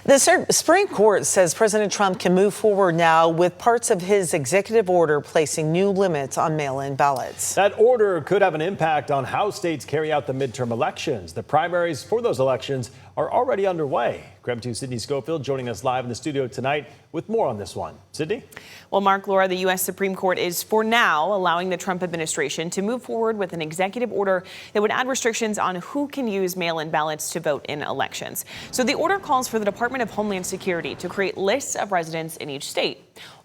The Supreme Court says President Trump can move forward now with parts of his executive order placing new limits on mail-in ballots. That order could have an impact on how states carry out the midterm elections. The primaries for those elections are already underway. KREM 2 Sydney Schofield joining us live in the studio tonight with more on this one. Sydney? Well, Mark, Laura, the U.S. Supreme Court is for now allowing the Trump administration to move forward with an executive order that would add restrictions on who can use mail-in ballots to vote in elections. So the order calls for the Department of Homeland Security to create lists of residents in each state.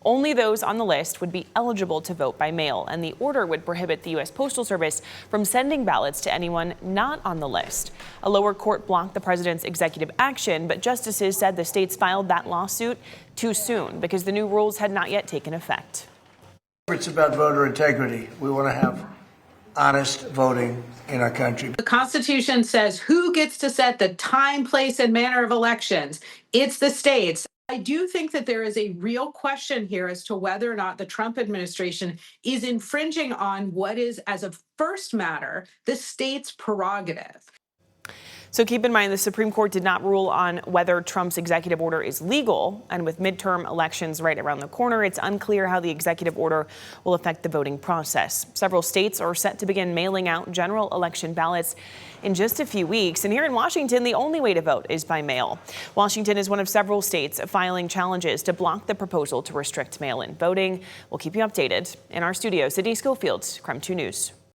Only those on the list would be eligible to vote by mail, and the order would prohibit the U.S. Postal Service from sending ballots to anyone not on the list. A lower court blocked the president's executive action, but justices said the states filed that lawsuit too soon because the new rules had not yet taken effect. It's about voter integrity. We want to have honest voting in our country. The Constitution says who gets to set the time, place, and manner of elections. It's the states. I do think that there is a real question here as to whether or not the Trump administration is infringing on what is, as a first matter, the state's prerogative. So keep in mind, the Supreme Court did not rule on whether Trump's executive order is legal. And with midterm elections right around the corner, it's unclear how the executive order will affect the voting process. Several states are set to begin mailing out general election ballots in just a few weeks. And here in Washington, the only way to vote is by mail. Washington is one of several states filing challenges to block the proposal to restrict mail-in voting. We'll keep you updated. In our studio, Sydney Schofield, KREM 2 News.